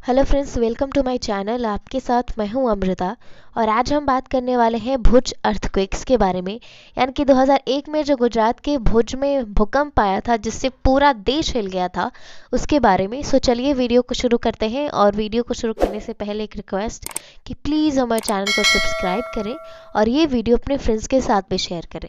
Hello friends, welcome to my channel. आपके साथ मैं हूं अमृता और आज हम बात करने वाले हैं भुज अर्थक्वेक्स के बारे में। यानी कि 2001 में जो गुजरात के भुज में भूकंप आया था जिससे पूरा देश हिल गया था, उसके बारे में। सो चलिए वीडियो को शुरू करते हैं। और वीडियो को शुरू करने से पहले एक रिक्वेस्ट कि प्लीज़ हमारे चैनल को सब्सक्राइब करें और ये वीडियो अपने फ्रेंड्स के साथ भी शेयर करें।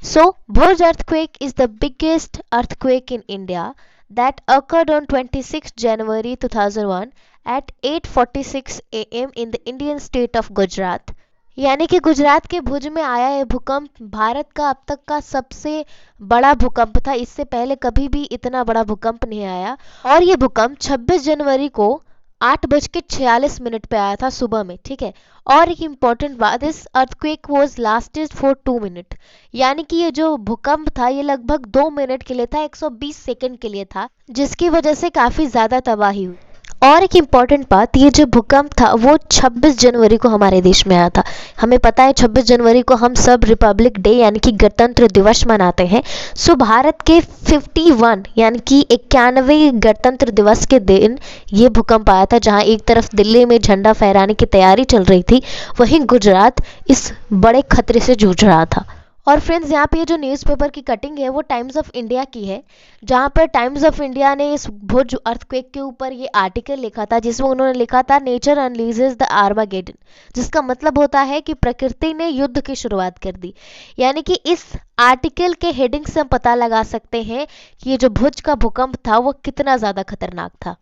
So Bhuj earthquake is the biggest earthquake in India that occurred on 26 January 2001 at 8:46 AM in the Indian state of Gujarat. यानी कि गुजरात के भुज में आया ये भूकंप भारत का अब तक का सबसे बड़ा भूकंप था। इससे पहले कभी भी इतना बड़ा भूकंप नहीं आया। और ये भूकंप 26 जनवरी को 8:46 पे आया था सुबह में, ठीक है। और एक इम्पॉर्टेंट बात, इस earthquake was lasted for 2 minute. यानी कि ये जो भूकंप था ये लगभग 2 मिनट के लिए था, 120 सेकंड के लिए था, जिसकी वजह से काफ़ी ज़्यादा तबाही हुई। और एक इम्पॉर्टेंट बात, ये जो भूकंप था वो 26 जनवरी को हमारे देश में आया था। हमें पता है 26 जनवरी को हम सब रिपब्लिक डे यानी कि गणतंत्र दिवस मनाते हैं। सो भारत के 51 यानी कि 91 गणतंत्र दिवस के दिन ये भूकंप आया था, जहां एक तरफ दिल्ली में झंडा फहराने की तैयारी चल रही थी, वहीं गुजरात इस बड़े खतरे से जूझ रहा था। और फ्रेंड्स, यहाँ पे ये जो न्यूज़पेपर की कटिंग है वो टाइम्स ऑफ इंडिया की है, जहाँ पर टाइम्स ऑफ इंडिया ने इस भुज अर्थक्वेक के ऊपर ये आर्टिकल लिखा था, जिसमें उन्होंने लिखा था नेचर अनलीजेस द आर्मागेडन, जिसका मतलब होता है कि प्रकृति ने युद्ध की शुरुआत कर दी। यानी कि इस आर्टिकल के हेडिंग से हम पता लगा सकते हैं कि ये जो भुज का भूकंप था वो कितना ज़्यादा खतरनाक था।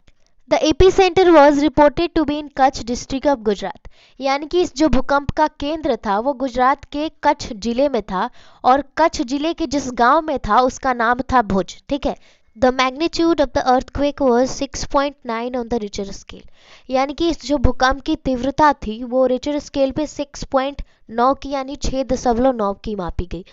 The epicentre was reported to be in Kutch district of Gujarat. यानी कि इस जो भूकंप का केंद्र था वो गुजरात के कच्छ जिले में था, और कच्छ जिले के जिस गांव में था उसका नाम था भुज, ठीक है। The magnitude of the earthquake was 6.9 on the Richter scale. यानी कि इस जो भूकंप की तीव्रता थी वो रिचर स्केल पे 6.9 की यानी 6.9 की मापी गई।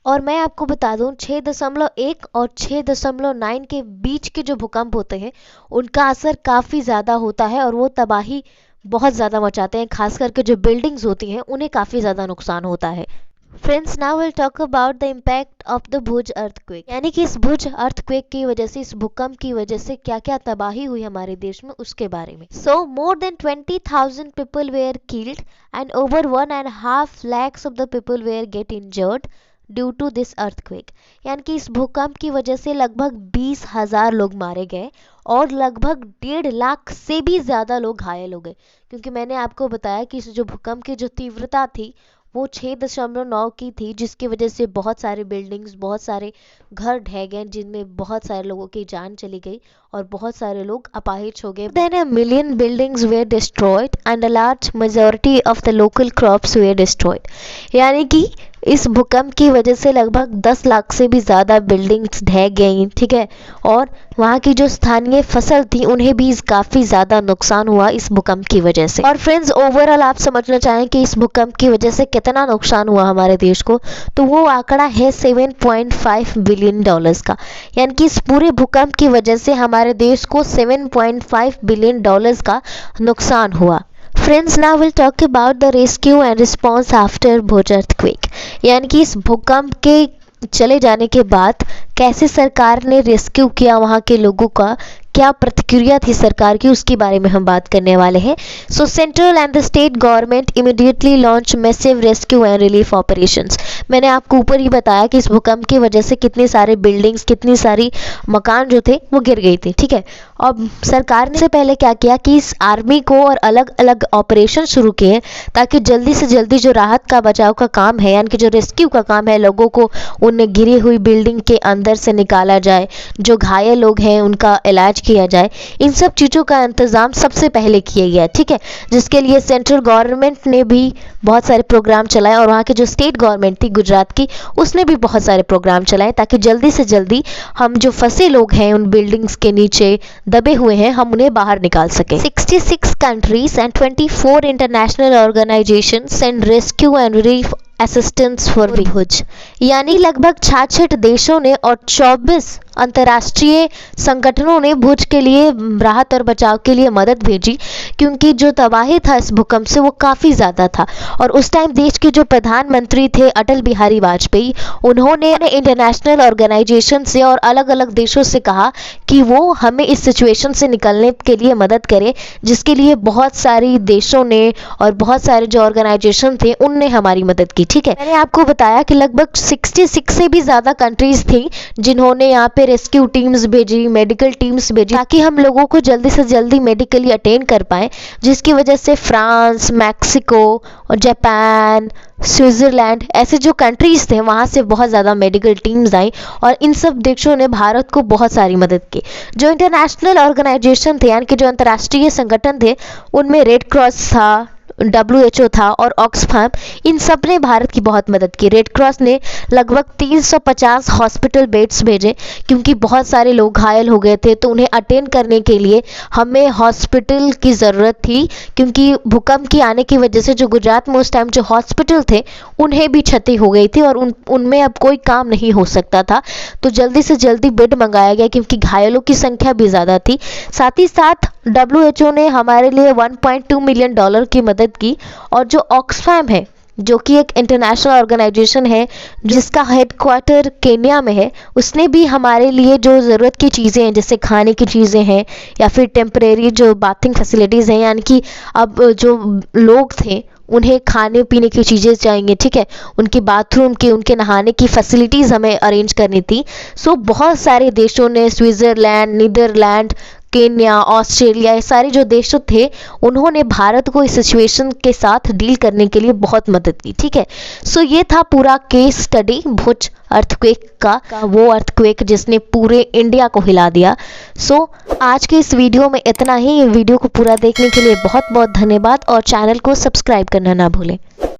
और मैं आपको बता दूं 6.1 और 6.9 के बीच के जो भूकंप होते हैं उनका असर काफ़ी ज़्यादा होता है और वो तबाही बहुत ज़्यादा मचाते हैं। खास करके जो बिल्डिंग्स होती हैं उन्हें काफ़ी ज़्यादा नुकसान होता है। Friends, now will talk about the impact of the Bhuj earthquake. यानी कि इस भुज अर्थक्वेक की वजह से, इस भूकंप की वजह से क्या क्या तबाही हुई हमारे देश में, उसके बारे में। So more than 20,000 people were killed and over 1.5 lakhs of the people were get injured due to this earthquake. यानी कि इस भूकंप की वजह से लगभग 20,000 लोग मारे गए और लगभग 1.5 लाख से भी ज़्यादा लोग घायल हो गए। क्योंकि मैंने आपको बताया कि इस जो भूकंप की जो तीव्रता थी वो 6.9 की थी, जिसकी वजह से बहुत सारे बिल्डिंग्स, बहुत सारे घर ढह गए, जिनमें बहुत सारे लोगों की जान चली गई और बहुत सारे लोग अपाहिज हो गए। Then a million buildings were destroyed and a large majority of the local crops were destroyed। यानी कि इस भूकंप की वजह से लगभग 10 लाख से भी ज़्यादा बिल्डिंग्स ढह गई, ठीक है। और वहाँ की जो स्थानीय फसल थी उन्हें भी काफ़ी ज़्यादा नुकसान हुआ इस भूकंप की वजह से। और फ्रेंड्स, ओवरऑल आप समझना चाहें कि इस भूकंप की वजह से कितना नुकसान हुआ हमारे देश को, तो वो आंकड़ा है $7.5 बिलियन का। यानी कि इस पूरे भूकंप की वजह से हमारे देश को $7.5 बिलियन का नुकसान हुआ। Friends, now will talk about the rescue and response after Bhuj earthquake. यानी कि इस भूकंप के चले जाने के बाद कैसे सरकार ने रेस्क्यू किया वहाँ के लोगों का, क्या प्रतिक्रिया थी सरकार की, उसके बारे में हम बात करने वाले हैं। सो central and the state government immediately launch massive rescue and relief operations. मैंने आपको ऊपर ही बताया कि इस भूकंप की वजह से कितनी सारी बिल्डिंग्स, कितनी सारी मकान जो थे वो गिर गई थी, ठीक है। अब सरकार ने से पहले क्या किया कि इस आर्मी को और अलग अलग ऑपरेशन शुरू किए ताकि जल्दी से जल्दी जो राहत का बचाव का काम है, यानी कि जो रेस्क्यू का काम है, लोगों को उन गिरी हुई बिल्डिंग के अंदर से निकाला जाए, जो घायल लोग हैं उनका इलाज किया जाए, इन सब चीज़ों का इंतज़ाम सबसे पहले किया गया, ठीक है। जिसके लिए सेंट्रल गवर्नमेंट ने भी बहुत सारे प्रोग्राम चलाए और वहाँ की जो स्टेट गवर्नमेंट थी गुजरात की, उसने भी बहुत सारे प्रोग्राम चलाए ताकि जल्दी से जल्दी हम जो फंसे लोग हैं उन बिल्डिंग्स के नीचे दबे हुए हैं, हम उन्हें बाहर निकाल सकें। 66 countries and 24 international organization send rescue and relief assistance for Bhuj. यानी लगभग 66 देशों ने और 24 अंतर्राष्ट्रीय संगठनों ने भुज के लिए राहत और बचाव के लिए मदद भेजी, क्योंकि जो तबाही था इस भूकंप से वो काफ़ी ज़्यादा था। और उस टाइम देश के जो प्रधानमंत्री थे अटल बिहारी वाजपेयी, उन्होंने इंटरनेशनल ऑर्गेनाइजेशन से और अलग अलग देशों से कहा कि वो हमें इस सिचुएशन से निकलने के लिए मदद करे, जिसके लिए बहुत सारी देशों ने और बहुत सारे जो ऑर्गेनाइजेशन थे उनने हमारी मदद की। ठीक है, मैंने आपको बताया कि लगभग 66 से भी ज़्यादा कंट्रीज़ थी जिन्होंने यहाँ पे रेस्क्यू टीम्स भेजी, मेडिकल टीम्स भेजी, ताकि हम लोगों को जल्दी से जल्दी मेडिकली अटेंड कर पाए, जिसकी वजह से फ्रांस, मैक्सिको और जापान, स्विट्ज़रलैंड ऐसे जो कंट्रीज़ थे वहाँ से बहुत ज़्यादा मेडिकल टीम्स आई और इन सब देशों ने भारत को बहुत सारी मदद की। जो इंटरनेशनल ऑर्गेनाइजेशन थे यानी कि जो अंतर्राष्ट्रीय संगठन थे, उनमें रेड क्रॉस था, WHO था और ऑक्सफैम, इन सब ने भारत की बहुत मदद की। रेड क्रॉस ने लगभग 350 हॉस्पिटल बेड्स भेजे, क्योंकि बहुत सारे लोग घायल हो गए थे, तो उन्हें अटेंड करने के लिए हमें हॉस्पिटल की ज़रूरत थी, क्योंकि भूकंप की आने की वजह से जो गुजरात में उस टाइम जो हॉस्पिटल थे उन्हें भी क्षति हो गई थी और उनमें अब कोई काम नहीं हो सकता था। तो जल्दी से जल्दी बेड मंगाया गया, क्योंकि घायलों की संख्या भी ज़्यादा थी। साथ ही साथ WHO ने हमारे लिए $1.2 मिलियन की मदद की। और जो ऑक्सफैम है, जो कि एक इंटरनेशनल ऑर्गेनाइजेशन है जिसका हेडक्वार्टर केन्या में है, उसने भी हमारे लिए जो ज़रूरत की चीज़ें हैं, जैसे खाने की चीज़ें हैं या फिर टेम्परेरी जो बाथिंग फैसिलिटीज़ हैं, यानी कि अब जो लोग थे उन्हें खाने पीने की चीज़ें चाहिए, ठीक है, उनकी बाथरूम की, उनके नहाने की फैसिलिटीज़ हमें अरेंज करनी थी। सो बहुत सारे देशों ने, स्विट्ज़रलैंड, नीदरलैंड, केन्या, ऑस्ट्रेलिया, ये सारे जो देश थे उन्होंने भारत को इस सिचुएशन के साथ डील करने के लिए बहुत मदद की। ठीक है, सो ये था पूरा केस स्टडी भुज अर्थक्वेक का, वो अर्थक्वेक जिसने पूरे इंडिया को हिला दिया। सो आज के इस वीडियो में इतना ही। वीडियो को पूरा देखने के लिए बहुत बहुत धन्यवाद और चैनल को सब्सक्राइब करना ना भूलें।